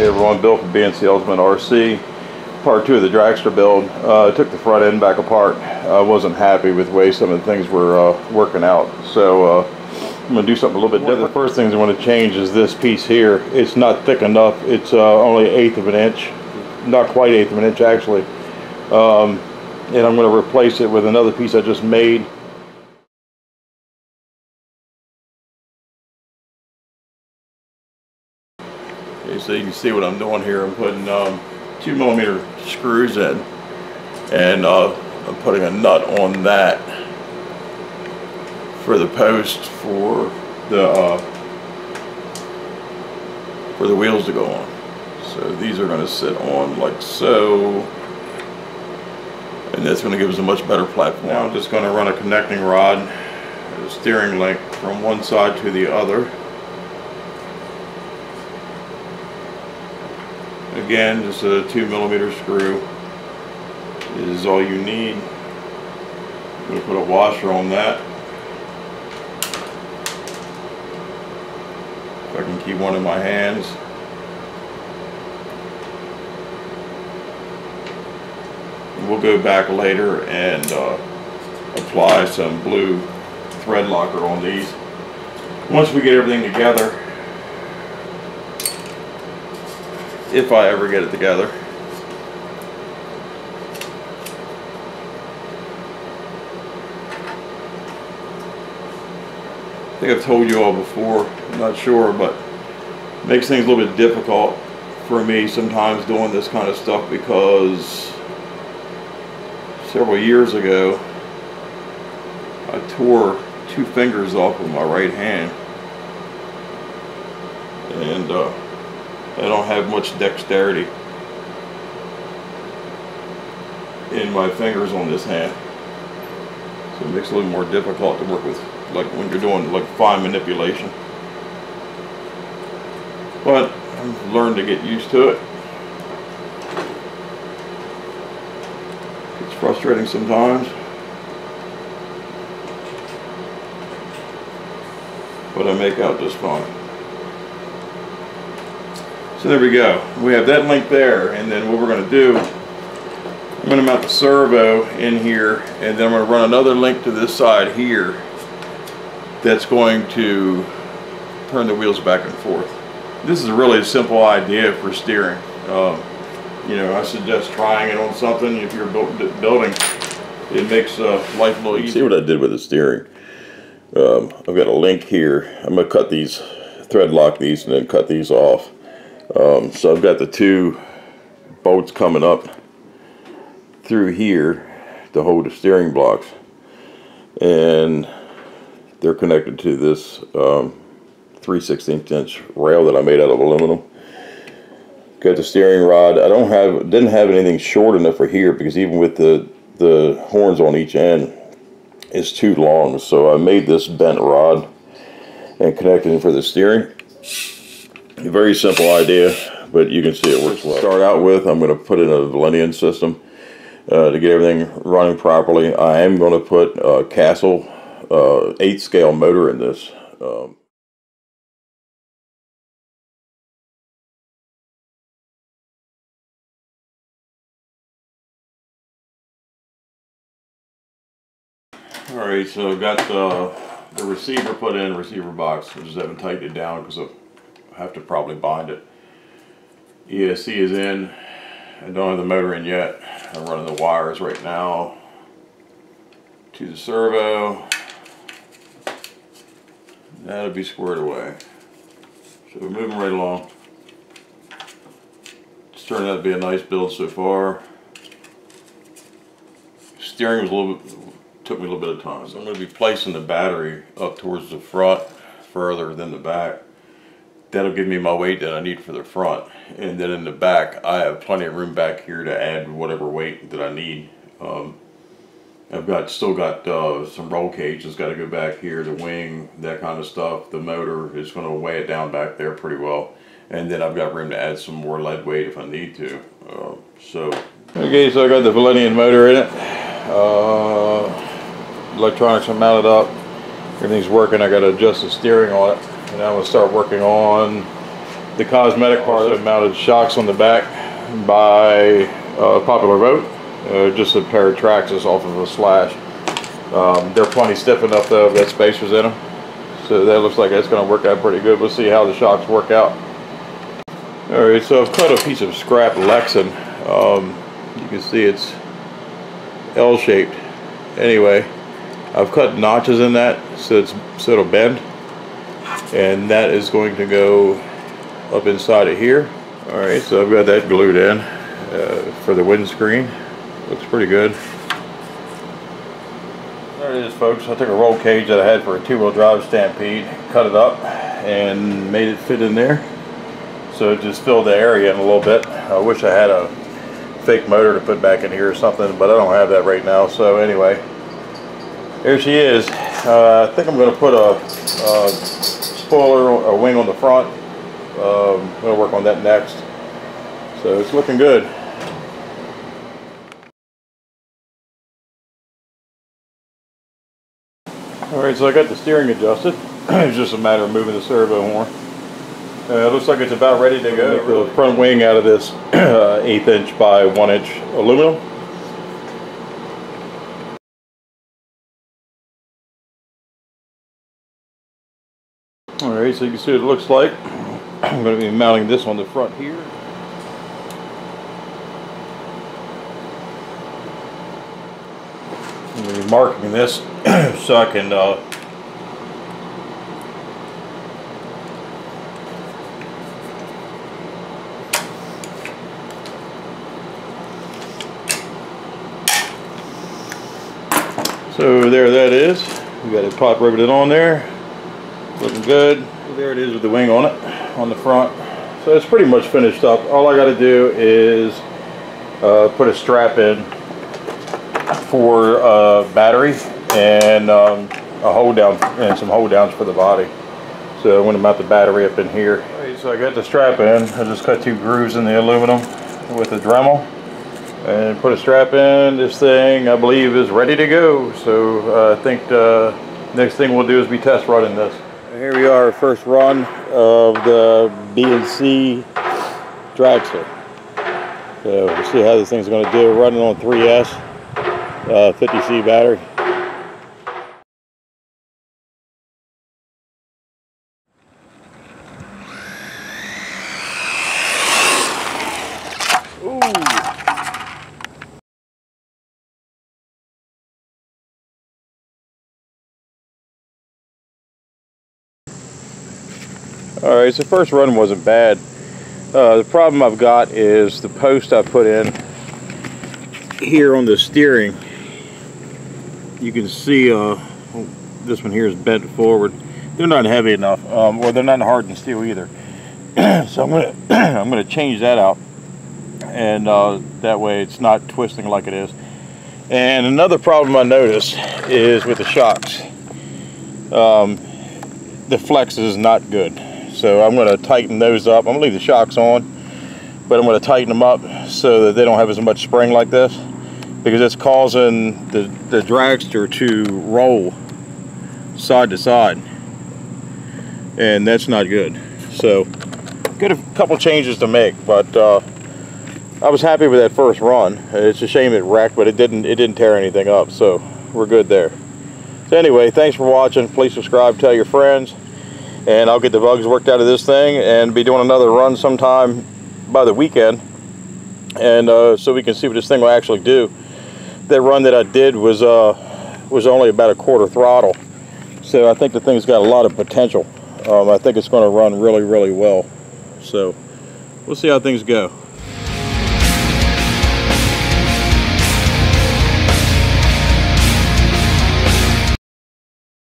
Hey everyone, Bill from Being Salesman RC. Part 2 of the dragster build. I took the front end back apart. I wasn't happy with the way some of the things were working out. So I'm going to do something a little bit different. The first things I want to change is this piece here. It's not thick enough. It's only 1/8 of an inch. Not quite 1/8 of an inch actually. And I'm going to replace it with another piece I just made. Okay, so you can see what I'm doing here. I'm putting 2mm screws in, and I'm putting a nut on that for the post for the wheels to go on. So these are going to sit on like so, and that's going to give us a much better platform. Now I'm just going to run a connecting rod, a steering link from one side to the other. Again, just a 2mm screw is all you need. I'm going to put a washer on that. If I can keep one in my hands. We'll go back later and apply some blue thread locker on these. Once we get everything together, if I ever get it together. I think I've told you all before, I'm not sure, but it makes things a little bit difficult for me sometimes doing this kind of stuff because several years ago I tore 2 fingers off of my right hand, and I don't have much dexterity in my fingers on this hand, so it makes it a little more difficult to work with, like when you're doing like fine manipulation. But I've learned to get used to it. It's frustrating sometimes, but I make out just fine. So there we go. We have that link there, and then what we're going to do, I'm going to mount the servo in here, and then I'm going to run another link to this side here that's going to turn the wheels back and forth. This is a really simple idea for steering. You know, I suggest trying it on something. If you're building, it makes life a little easier. See what I did with the steering. I've got a link here. I'm going to cut these, thread lock these, and then cut these off. So I've got the 2 bolts coming up through here to hold the steering blocks, and they're connected to this 3/16 inch rail that I made out of aluminum. Got the steering rod. I didn't have anything short enough for here because even with the horns on each end, it's too long. So I made this bent rod and connected it for the steering. A very simple idea, but you can see it works well. To start out with, I'm going to put in a Valenian system to get everything running properly. I am going to put a Castle 8 scale motor in this. Alright, so I've got the receiver put in, receiver box. I just haven't tightened it down because I have to probably bind it. ESC is in. I don't have the motor in yet. I'm running the wires right now to the servo. That'll be squared away. So we're moving right along. It's turned out to be a nice build so far. Steering was took me a little bit of time. So I'm going to be placing the battery up towards the front further than the back. That'll give me my weight that I need for the front, and then in the back I have plenty of room back here to add whatever weight that I need. I've still got some roll cage that's got to go back here, the wing, that kind of stuff. The motor is going to weigh it down back there pretty well, and then I've got room to add some more lead weight if I need to. Okay, so I got the Valenian motor in it. Electronics are mounted up, everything's working. I got to adjust the steering on it, and I'm going to start working on the cosmetic part. Also mounted shocks on the back by popular vote. Just a pair of Traxxas off of a Slash. They're plenty stiff enough though, that spacers in them. So that looks like that's going to work out pretty good. We'll see how the shocks work out. Alright, so I've cut a piece of scrap Lexan. You can see it's L-shaped. Anyway, I've cut notches in that so it'll bend. And that is going to go up inside of here. Alright, so I've got that glued in for the windscreen. Looks pretty good. There it is, folks. I took a roll cage that I had for a two-wheel drive Stampede, cut it up, and made it fit in there. So it just filled the area in a little bit. I wish I had a fake motor to put back in here or something, but I don't have that right now. So anyway, here she is. I think I'm going to put a spoiler, a wing on the front. I'm going to work on that next. So it's looking good. Alright, so I got the steering adjusted. It's just a matter of moving the servo more. It looks like it's about ready to go. Make the front wing out of this 1/8 inch by 1 inch aluminum. Alright, so you can see what it looks like. I'm going to be mounting this on the front here. I'm going to be marking this so I can so there that is. We got it pop riveted on there. Looking good. So there it is with the wing on it on the front. So it's pretty much finished up. All I got to do is put a strap in for battery and a hold down and some hold downs for the body. So I'm going to mount the battery up in here. Right, so I got the strap in. I just cut 2 grooves in the aluminum with a Dremel and put a strap in. This thing I believe is ready to go. So I think the next thing we'll do is be test running this. Here we are, first run of the B&C Dragster. So we'll see how this thing's going to do. Running on 3S 50C battery. Alright, so first run wasn't bad. The problem I've got is the post I put in here on the steering. You can see this one here is bent forward. They're not heavy enough, or they're not hardened steel either. So I'm gonna change that out, and that way it's not twisting like it is. And another problem I noticed is with the shocks. The flex is not good. So I'm going to tighten those up. I'm going to leave the shocks on, but I'm going to tighten them up so that they don't have as much spring like this, because it's causing the dragster to roll side to side, and that's not good. So got a couple changes to make, but I was happy with that first run. It's a shame it wrecked, but it didn't tear anything up, so we're good there. So anyway, thanks for watching. Please subscribe, tell your friends. And I'll get the bugs worked out of this thing and be doing another run sometime by the weekend, and so we can see what this thing will actually do. That run that I did was only about a quarter throttle, so I think the thing's got a lot of potential. I think it's going to run really, really well. So we'll see how things go.